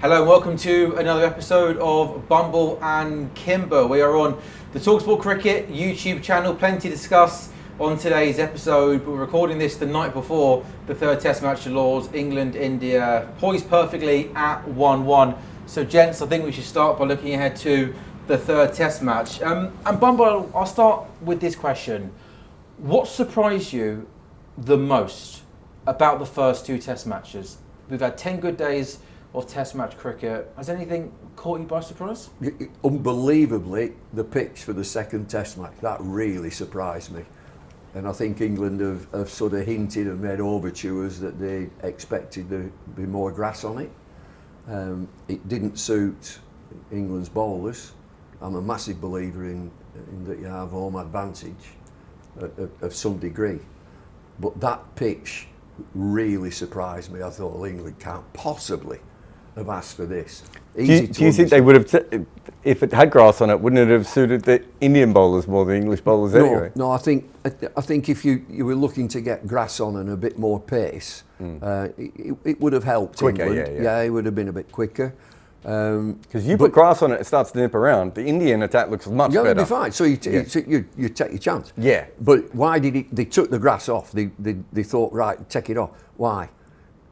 Hello and welcome to another episode of Bumble and Kimber. We are on the talkSPORT Cricket YouTube channel. Plenty to discuss on today's episode, but we're recording this the night before the third test match to Lords, England-India, poised perfectly at 1-1. So gents, I think we should start by looking ahead to the third test match. And Bumble, I'll start with this question. What surprised you the most about the first two test matches? We've had 10 good days of test match cricket. Has anything caught you by surprise? Unbelievably, the pitch for the second test match, that really surprised me. And I think England have sort of hinted and made overtures that they expected there to be more grass on it. It didn't suit England's bowlers. I'm a massive believer in that you have home advantage of some degree. But that pitch really surprised me. I thought, well, England can't possibly have asked for this. Do you think they would have, if it had grass on it, wouldn't it have suited the Indian bowlers more than English bowlers anyway? No, I think if you were looking to get grass on and a bit more pace, it would have helped quicker, England. Yeah, it would have been a bit quicker. Because you put grass on it, it starts to nip around. The Indian attack looks much better. It'll be fine. So you take your chance. Yeah. But why did they took the grass off? They thought, right, take it off. Why?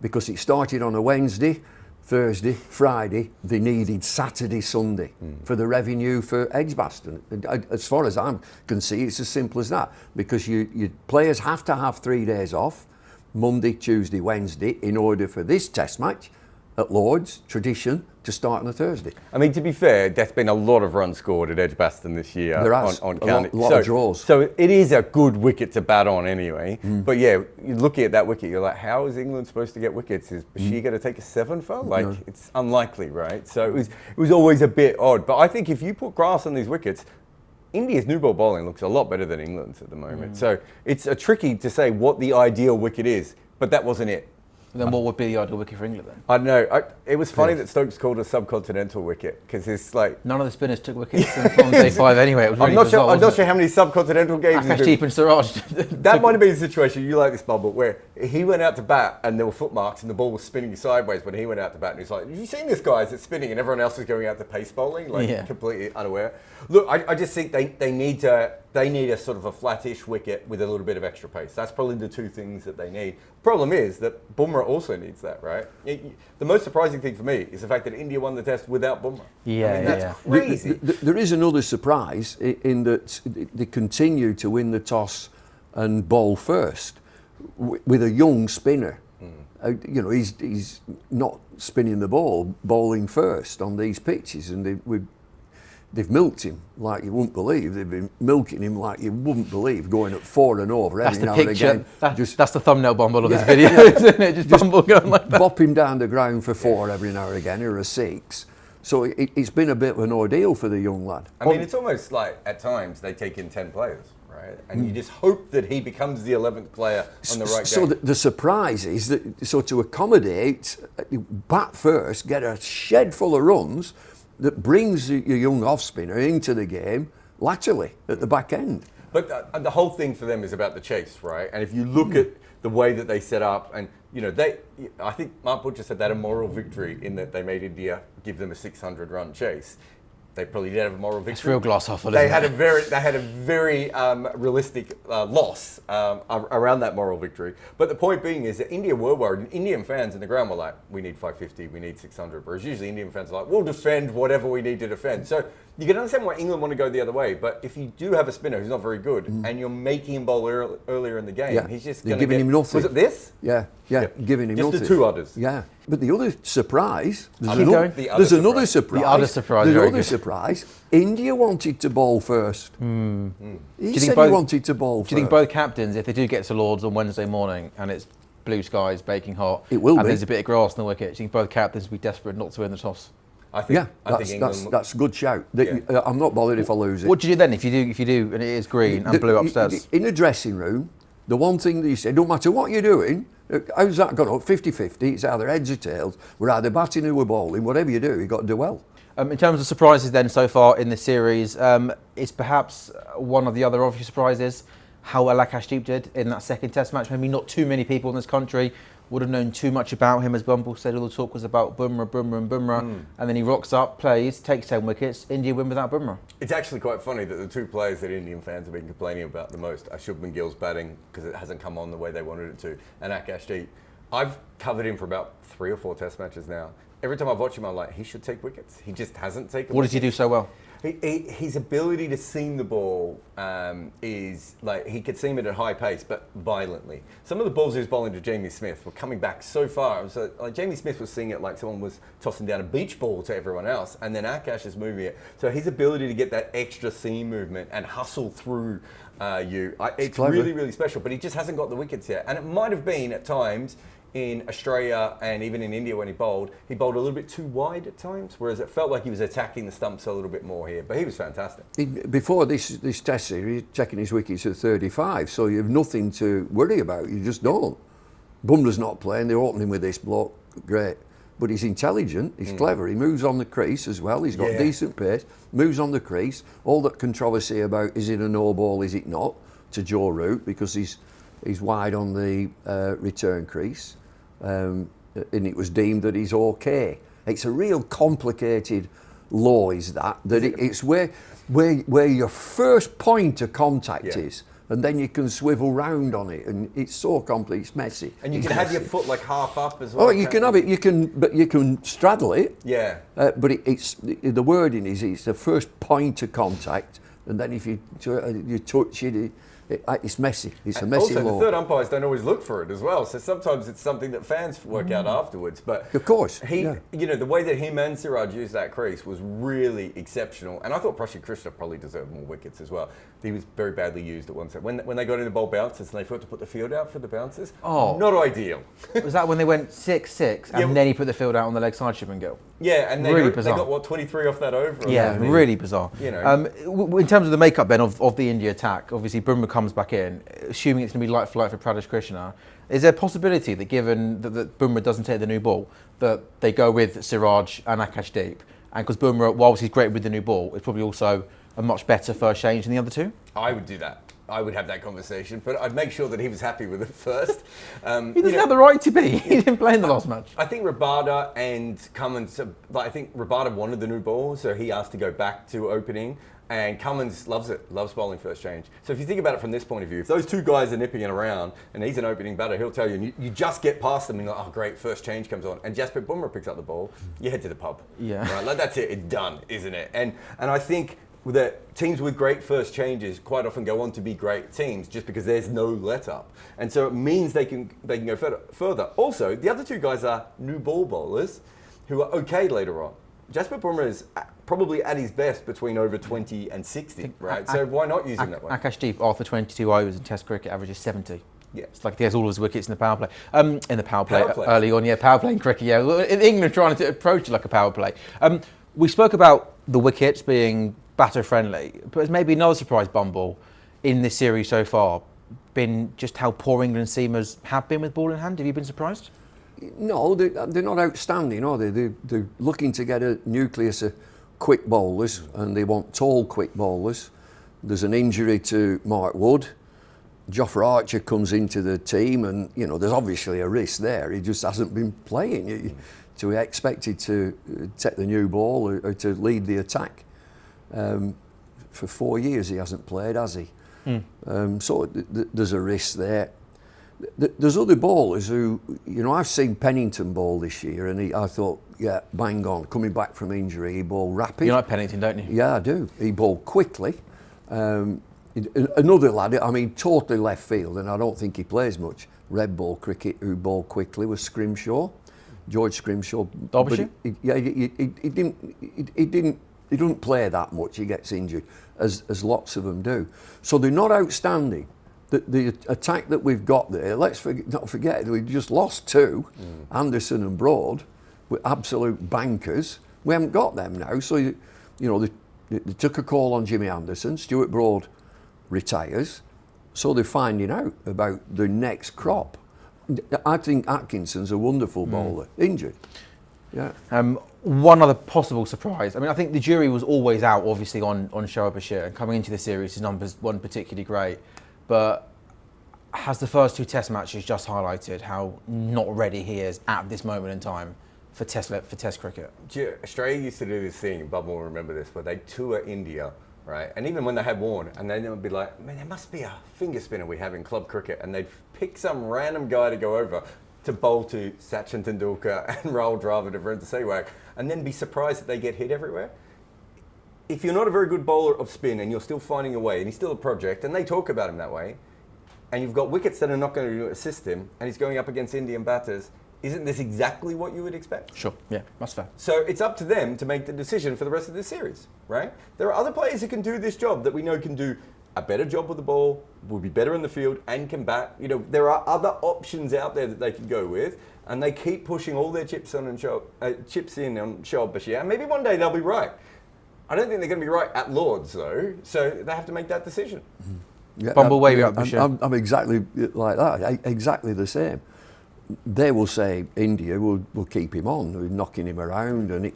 Because it started on a Wednesday, Thursday, Friday. They needed Saturday, Sunday for the revenue for Edgbaston. As far as I can see, it's as simple as that. Because your players have to have 3 days off, Monday, Tuesday, Wednesday, in order for this test match at Lloyd's, tradition, to start on a Thursday. I mean, to be fair, there's been a lot of runs scored at Edgbaston this year. There has, on a lot of draws. So it is a good wicket to bat on anyway. But yeah, you're looking at that wicket, you're like, how is England supposed to get wickets? Is Bashir going to take a 7 for? Like, no. It's unlikely, right? So it was always a bit odd. But I think if you put grass on these wickets, India's new ball bowling looks a lot better than England's at the moment. So it's tricky to say what the ideal wicket is, but that wasn't it. Then what would be the ideal wicket for England then? I don't know. It was funny that Stokes called it a subcontinental wicket because it's like none of the spinners took wickets on day 5 anyway. It was really I'm not sure how many subcontinental games. Akashdeep and Siraj. That might have been the situation. You like this, Bumble, where he went out to bat and there were footmarks and the ball was spinning sideways when he went out to bat and he's like, "Have you seen this guy? Is it spinning?" And everyone else is going out to pace bowling, completely unaware. Look, I just think they need a sort of a flattish wicket with a little bit of extra pace. That's probably the two things that they need. Problem is that Bumrah also needs that, right? The most surprising thing for me is the fact that India won the test without Bumrah. That's crazy. There is another surprise in that they continue to win the toss and bowl first with a young spinner. He's not spinning the ball, bowling first on these pitches, and they've milked him like you wouldn't believe. They've been milking him like you wouldn't believe, going at 4 and over every now and again. That's the thumbnail, Bumble, of this video, isn't it? Just Bumble going like that. Bop him down the ground for 4 every now and again, or a 6. So it's been a bit of an ordeal for the young lad. I mean, it's almost like at times they take in 10 players, right? And you just hope that he becomes the 11th player on the right game. So the surprise is that, so to accommodate, bat first, get a shed full of runs, that brings your young off spinner into the game laterally at the back end. But the whole thing for them is about the chase, right? And if you look at the way that they set up, and I think Mark Butcher said that a moral victory in that they made India give them a 600-run chase. They probably did have a moral victory. It's real glass half full. They had a very realistic loss around that moral victory. But the point being is that India were worried, and Indian fans in the ground were like, "We need 550, we need 600." Whereas usually Indian fans are like, "We'll defend whatever we need to defend." So you can understand why England want to go the other way. But if you do have a spinner who's not very good, and you're making him bowl earlier in the game, he's just going to giving him nothing. Was it this? Yeah, giving him just nothing. Just the 2 others. Yeah. But the other surprise, there's The another surprise. other surprise. India wanted to bowl first. He said he wanted to bowl first. Do you think both captains, if they do get to Lords on Wednesday morning and it's blue skies, baking hot, it will and be. There's a bit of grass in the wicket, do you think both captains will be desperate not to win the toss? I think England, that's a good shout. I'm not bothered if I lose it. What do you do then if you do and it is green and blue upstairs? In the dressing room, the one thing that you say, don't matter what you're doing, how's that gone up? 50-50, it's either heads or tails. We're either batting or we're bowling. Whatever you do, you've got to do well. In terms of surprises then so far in this series, it's perhaps one of the other obvious surprises how well Akashdeep did in that second test match. Maybe not too many people in this country would have known too much about him, as Bumble said. All the talk was about Bumrah, and then he rocks up, plays, takes 10 wickets. India win without Bumrah. It's actually quite funny that the two players that Indian fans have been complaining about the most are Shubman Gill's batting, because it hasn't come on the way they wanted it to, and Akashdeep. I've covered him for about 3 or 4 test matches now. Every time I've watched him, I'm like, he should take wickets. He just hasn't taken What wickets. does he do so well? His ability to seam the ball is like, he could seam it at high pace, but violently. Some of the balls he was bowling to Jamie Smith were coming back so far. So, like, Jamie Smith was seeing it like someone was tossing down a beach ball to everyone else, and then Akash is moving it. So his ability to get that extra seam movement and hustle through it's really, really special. But he just hasn't got the wickets yet. And it might have been at times in Australia and even in India when he bowled a little bit too wide at times, whereas it felt like he was attacking the stumps a little bit more here. But he was fantastic. Before this test series, checking his wickets at 35, so you have nothing to worry about. You just don't. Bumrah's not playing. They're opening with this bloke. Great. But he's intelligent. He's clever. He moves on the crease as well. He's got decent pace. Moves on the crease. All that controversy about is it a no ball, is it not, to Joe Root, because he's wide on the return crease. And it was deemed that he's okay. It's a real complicated law, it's where your first point of contact is, and then you can swivel round on it, and it's so complex, it's messy. And you can have your foot like half up as well. Oh, you can have it. But you can straddle it. Yeah. But it's the wording is it's the first point of contact, and then if you touch it. It's messy. It's a messy law. Also, law. the third umpires don't always look for it as well. So sometimes it's something that fans work out afterwards. But of course, the way that him and Siraj used that crease was really exceptional. And I thought Prasidh Krishna probably deserved more wickets as well. He was very badly used at one set. When they got into bowl bounces and they forgot to put the field out for the bounces, not ideal. Was that when they went 6-6 and then he put the field out on the leg side, Shubman Gill? Yeah, and they got 23 off that over. Yeah, really bizarre. You know. In terms of the makeup then of the India attack, obviously Bumrah comes back in, assuming it's going to be light for light for Prasidh Krishna. Is there a possibility that given that Bumrah doesn't take the new ball, that they go with Siraj and Akashdeep? And because Bumrah, whilst he's great with the new ball, is probably also a much better first change than the other two? I would do that. I would have that conversation, but I'd make sure that he was happy with it first. He doesn't have the right to be. He didn't play in the last match. I think Rabada and Cummins, I think Rabada wanted the new ball, so he asked to go back to opening. And Cummins loves bowling first change. So if you think about it from this point of view, if those two guys are nipping it around and he's an opening batter, he'll tell you, and you just get past them and you're like, oh great, first change comes on. And Jasprit Bumrah picks up the ball, you head to the pub. Yeah. Right, like that's it, it's done, isn't it? And I think that teams with great first changes quite often go on to be great teams just because there's no let up. And so it means they can go further. Also, the other two guys are new ball bowlers who are okay later on. Jasprit Bumrah is probably at his best between over 20 and 60, right? So why not use him that way? Akashdeep, after 22 overs in Test cricket, averages 70. Yeah. It's like he has all his wickets in the power play. In the power play early on, power play in cricket, In England, trying to approach it like a power play. We spoke about the wickets being batter friendly, but it's maybe another surprise, Bumble, in this series so far, been just how poor England seamers have been with ball in hand. Have you been surprised? No, they're not outstanding, are they? They're looking to get a nucleus of quick bowlers, and they want tall, quick bowlers. There's an injury to Mark Wood. Jofra Archer comes into the team, and there's obviously a risk there. He just hasn't been playing. To be expected to take the new ball or to lead the attack. For 4 years he hasn't played, has he? So there's a risk there. There's other bowlers who, I've seen Pennington bowl this year, and I thought, bang on, coming back from injury, he bowled rapid. You like Pennington, don't you? Yeah, I do. He bowled quickly. Another lad, totally left field, and I don't think he plays much red ball cricket, who bowled quickly, was Scrimshaw, George Scrimshaw. Derbyshire? He didn't play that much. He gets injured, as lots of them do. So they're not outstanding. The attack that we've got there, let's not forget, we just lost two, Anderson and Broad, with absolute bankers. We haven't got them now. So, they took a call on Jimmy Anderson. Stuart Broad retires. So they're finding out about the next crop. I think Atkinson's a wonderful bowler, injured. Yeah. One other possible surprise. I think the jury was always out, obviously, on Jarrod Bashir. And coming into the series, his numbers weren't particularly great. But has the first 2 Test matches just highlighted how not ready he is at this moment in time for Test cricket? Australia used to do this thing, Bubble will remember this, where they tour India, right? And even when they had Warne, and then it would be like, man, there must be a finger spinner we have in club cricket, and they'd pick some random guy to go over to bowl to Sachin Tendulkar and Rahul Dravid and Virendra Sehwag, and then be surprised that they get hit everywhere. If you're not a very good bowler of spin and you're still finding a way, and he's still a project, and they talk about him that way, and you've got wickets that are not going to assist him, and he's going up against Indian batters, isn't this exactly what you would expect? Sure, yeah, that's fair. So it's up to them to make the decision for the rest of the series, right? There are other players who can do this job that we know can do a better job with the ball, will be better in the field, and can bat. You know, there are other options out there that they can go with, and they keep pushing all their chips in on Shoaib Bashir, and maybe one day they'll be right. I don't think they're going to be right at Lords, though, so they have to make that decision. Yeah, Bumble, where you at, Bashir? I'm exactly like that, exactly the same. They will say India will keep him on, knocking him around, and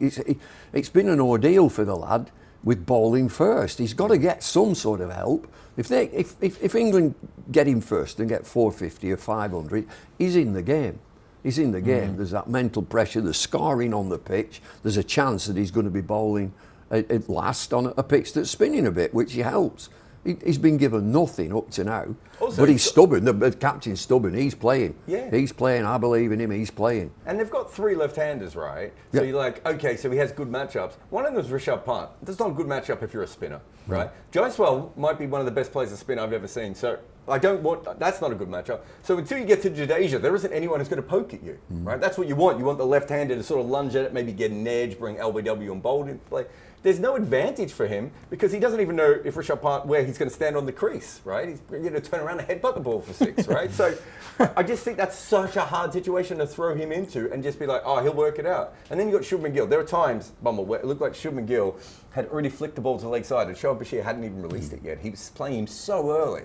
it's been an ordeal for the lad with bowling first. He's got to get some sort of help. If England get him first and get 450 or 500, he's in the game. He's in the game. There's that mental pressure, the scoring on the pitch. There's a chance that he's going to be bowling at last on a pitch that's spinning a bit, which he helps. He's been given nothing up to now, also, but he's stubborn. The captain's stubborn. He's playing. Yeah. He's playing. I believe in him. He's playing. And they've got 3 left-handers, right? So Yeah. you're like, okay, so he has good matchups. One of them is Rishabh Pant. That's not a good matchup if you're a spinner, right? Jaiswal might be one of the best players to spin I've ever seen. So that's not a good matchup. So until you get to Jadeja, there isn't anyone who's going to poke at you, right? That's what you want. You want the left-hander to sort of lunge at it, maybe get an edge, bring LBW and Bold into play. There's no advantage for him because he doesn't even know if Rishabh Pant where he's going to stand on the crease, right? He's going to turn around and headbutt the ball for 6, right? So I just think that's such a hard situation to throw him into and just be like, oh, he'll work it out. And then you've got Shubman Gill. There are times, Bumble, where it looked like Shubman Gill had already flicked the ball to the leg side and Shoaib Bashir hadn't even released it yet. He was playing him so early.